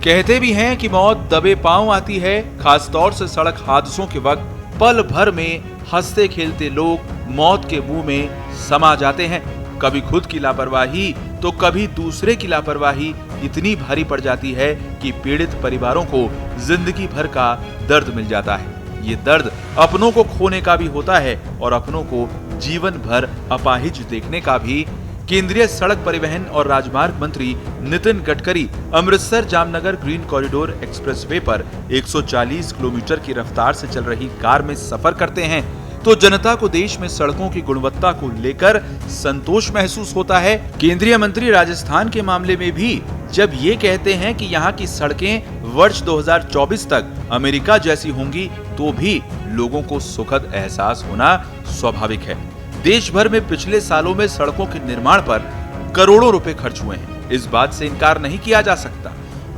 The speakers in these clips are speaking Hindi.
कहते भी हैं कि मौत दबे पांव आती है, खासतौर से सड़क हादसों के वक्त पल भर में हंसते खेलते लोग मौत के मुंह में समा जाते हैं। कभी खुद की लापरवाही तो कभी दूसरे की लापरवाही इतनी भारी पड़ जाती है कि पीड़ित परिवारों को जिंदगी भर का दर्द मिल जाता है। ये दर्द अपनों को खोने का भी होता है और अपनों को जीवन भर अपाहिज देखने का भी। केंद्रीय सड़क परिवहन और राजमार्ग मंत्री Nitin Gadkari Amritsar Jamnagar green corridor expressway पर 140 किलोमीटर की रफ्तार से चल रही कार में सफर करते हैं तो जनता को देश में सड़कों की गुणवत्ता को लेकर संतोष महसूस होता है। केंद्रीय मंत्री राजस्थान के मामले में भी जब ये कहते हैं कि यहाँ की सड़कें वर्ष 2024 तक अमेरिका जैसी होंगी तो भी लोगों को सुखद एहसास होना स्वाभाविक है। देश भर में पिछले सालों में सड़कों के निर्माण पर करोड़ों रुपए खर्च हुए हैं, इस बात से इनकार नहीं किया जा सकता।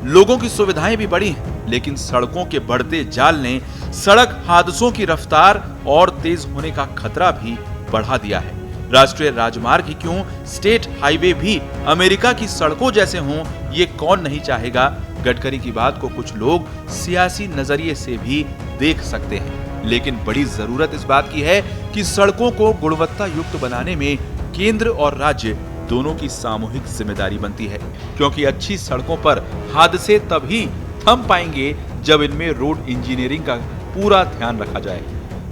लोगों की सुविधाएं भी बढ़ी हैं, लेकिन सड़कों के बढ़ते जाल ने सड़क हादसों की रफ्तार और तेज होने का खतरा भी बढ़ा दिया है। राष्ट्रीय राजमार्ग ही क्यों, स्टेट हाईवे भी अमेरिका की सड़कों जैसे हों, ये कौन नहीं चाहेगा। गडकरी की बात को कुछ लोग सियासी नजरिए से भी देख सकते हैं, लेकिन बड़ी जरूरत इस बात की है कि सड़कों को गुणवत्ता युक्त बनाने में केंद्र और राज्य दोनों की सामूहिक जिम्मेदारी बनती है, क्योंकि अच्छी सड़कों पर हादसे तभी थम पाएंगे जब इनमें रोड इंजीनियरिंग का पूरा ध्यान रखा जाए।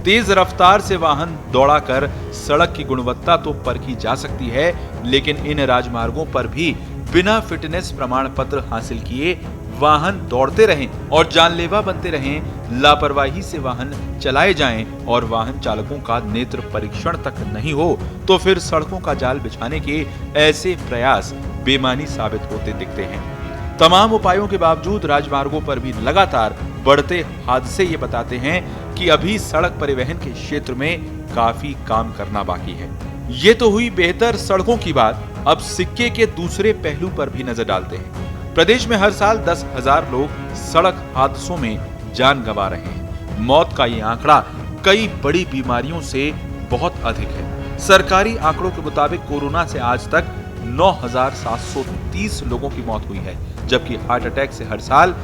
तेज रफ्तार से वाहन दौड़ाकर सड़क की गुणवत्ता तो परखी जा सकती है, लेकिन इन राजमार्गों पर भी बिना फिटनेस प्रमाण पत्र हासिल किए वाहन दौड़ते रहें और जानलेवा बनते रहें, लापरवाही से वाहन चलाए जाएं और वाहन चालकों का नेत्र परीक्षण तक नहीं हो तो फिर सड़कों का जाल बिछाने के ऐसे प्रयास बेमानी साबित होते दिखते हैं। तमाम उपायों के बावजूद राजमार्गों पर भी लगातार बढ़ते हादसे ये बताते हैं कि अभी सड़क परिवहन के क्षेत्र में काफी काम करना बाकी है। ये तो हुई बेहतर सड़कों की बात, अब सिक्के के दूसरे पहलू पर भी नजर डालते हैं। प्रदेश में हर साल 10,000 लोग सड़क हादसों में जान गंवा रहे हैं। मौत का ये आंकड़ा कई बड़ी बीमारियों से बहुत अधिक है। सरकारी आंकड़ों के मुताबिक कोरोना से आज तक 9,730 लोगों की मौत हुई है, जबकि हार्ट अटैक से हर साल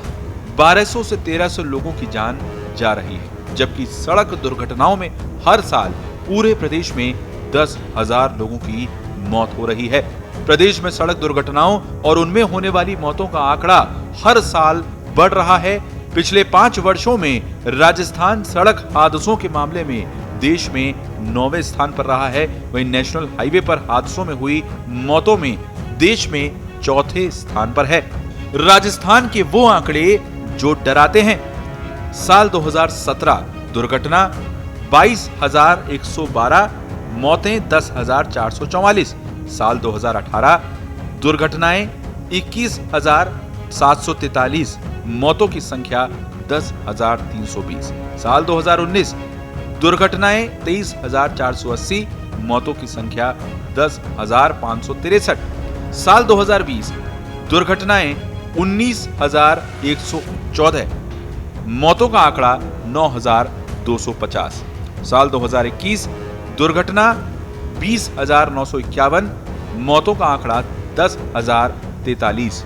1200 से 1300 लोगों की जान जा रही है। जबकि सड़क दुर्घटनाओं में हर साल पूरे प्रदेश में 10,000 लोगों की मौत हो रही है। प्रदेश में सड़क दुर्घटनाओं और उनमें होने वाली मौतों का आंकड़ा हर साल बढ़ रहा है। पिछले 5 वर्षों में राजस्थान सड़क हादसों के मामले में देश में 9वें स्थान पर रहा है, वहीं नेशनल हाईवे पर हादसों में हुई मौतों में देश में 4थे स्थान पर है। राजस्थान के वो आंकड़े जो डराते हैं। साल 2017 दुर्घटना 22,112, मौतें 10,444। साल 2018 दुर्घटनाएं 21,743, मौतों की संख्या 10,320। साल 2019 दुर्घटनाएं 23,480, मौतों की संख्या 10,563। साल 2020 दुर्घटनाएं 19,114, मौतों का आंकड़ा 9,250। साल 2021 दुर्घटना 20,951, मौतों का आंकड़ा 10,043।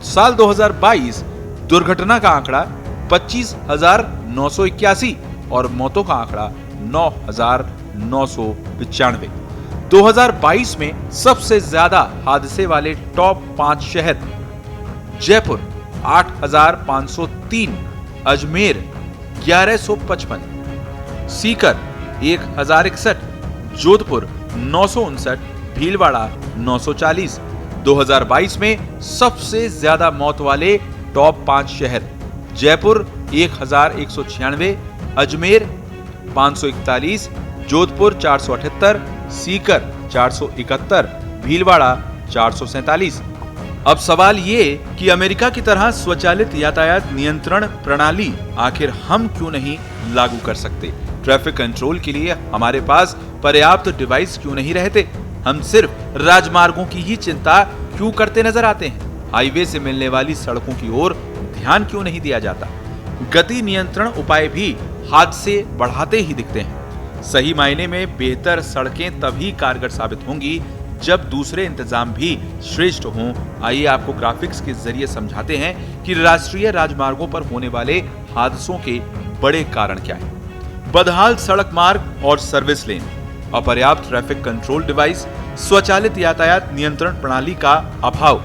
साल 2022 दुर्घटना का आंकड़ा 25,981 और मौतों का आंकड़ा 9,995। 2022 में सबसे ज्यादा हादसे वाले टॉप 5 शहर: जयपुर 8,503, अजमेर 1,155, सीकर 1,061, जोधपुर 959, भीलवाड़ा 940। 2022 में सबसे ज्यादा मौत वाले टॉप 5 शहर: जयपुर 1,196, अजमेर 541, जोधपुर 478, सीकर 471, भीलवाड़ा 447। अब सवाल ये कि अमेरिका की तरह स्वचालित यातायात नियंत्रण प्रणाली आखिर हम क्यों नहीं लागू कर सकते? ट्रैफिक कंट्रोल के लिए हमारे पास पर्याप्त डिवाइस क्यों नहीं रहते? हम सिर्फ राजमार्गों की ही चिंता क्यों करते नजर आते हैं? हाईवे से मिलने वाली सड़कों की ओर ध्यान क्यों नहीं दिया जाता? गति नियंत्रण उपाय भी हादसे बढ़ाते ही दिखते हैं। सही मायने में बेहतर सड़कें तभी कारगर साबित होंगी जब दूसरे इंतजाम भी श्रेष्ठ हों। आइए आपको ग्राफिक्स के जरिए समझाते हैं कि राष्ट्रीय राजमार्गों पर होने वाले हादसों के बड़े कारण क्या हैं। बदहाल सड़क मार्ग और सर्विस लेन, अपर्याप्त ट्रैफिक कंट्रोल डिवाइस, स्वचालित यातायात नियंत्रण प्रणाली का अभाव,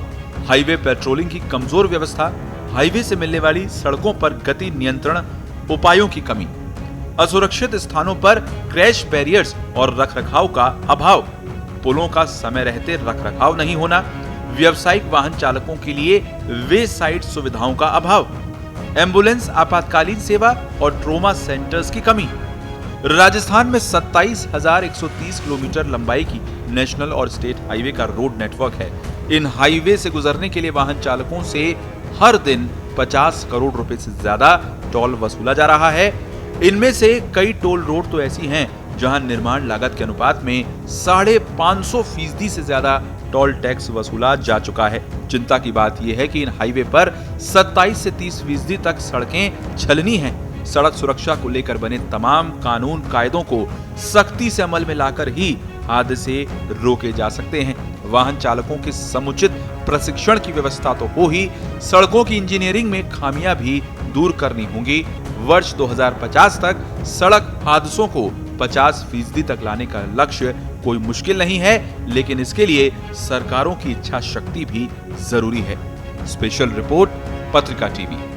हाईवे पेट्रोलिंग की कमजोर व्यवस्था, हाईवे से मिलने वाली सड़कों पर गति नियंत्रण उपायों की कमी, असुरक्षित स्थानों पर क्रैश बैरियर्स और रखरखाव का अभाव, पुलों का समय रहते रखरखाव नहीं होना, व्यावसायिक वाहन चालकों के लिए वे साइड सुविधाओं का अभाव, एम्बुलेंस आपातकालीन सेवा और ट्रोमा सेंटर्स की कमी। राजस्थान में 27,130 किलोमीटर लंबाई की नेशनल और स्टेट हाईवे का रोड नेटवर्क है। इन हाईवे से गुजरने के लिए वाहन चालकों से हर दिन 50 करोड़ रुपए से ज्यादा टोल वसूला जा रहा है। इनमें से कई टोल रोड तो ऐसी हैं जहां निर्माण लागत के अनुपात में 550% से ज्यादा टोल टैक्स वसूला जा चुका है। चिंता की बात यह है कि इन हाईवे पर 27 से 30% तक सड़कें छलनी हैं। सड़क सुरक्षा को लेकर बने तमाम कानून कायदों को सख्ती से अमल में लाकर ही हादसे रोके जा सकते हैं। वाहन चालकों के समुचित प्रशिक्षण की व्यवस्था तो हो ही, सड़कों की इंजीनियरिंग में खामियां भी दूर करनी होंगी। वर्ष 2050 तक सड़क हादसों को 50% तक लाने का लक्ष्य कोई मुश्किल नहीं है, लेकिन इसके लिए सरकारों की इच्छा शक्ति भी जरूरी है। स्पेशल रिपोर्ट, पत्रिका टीवी।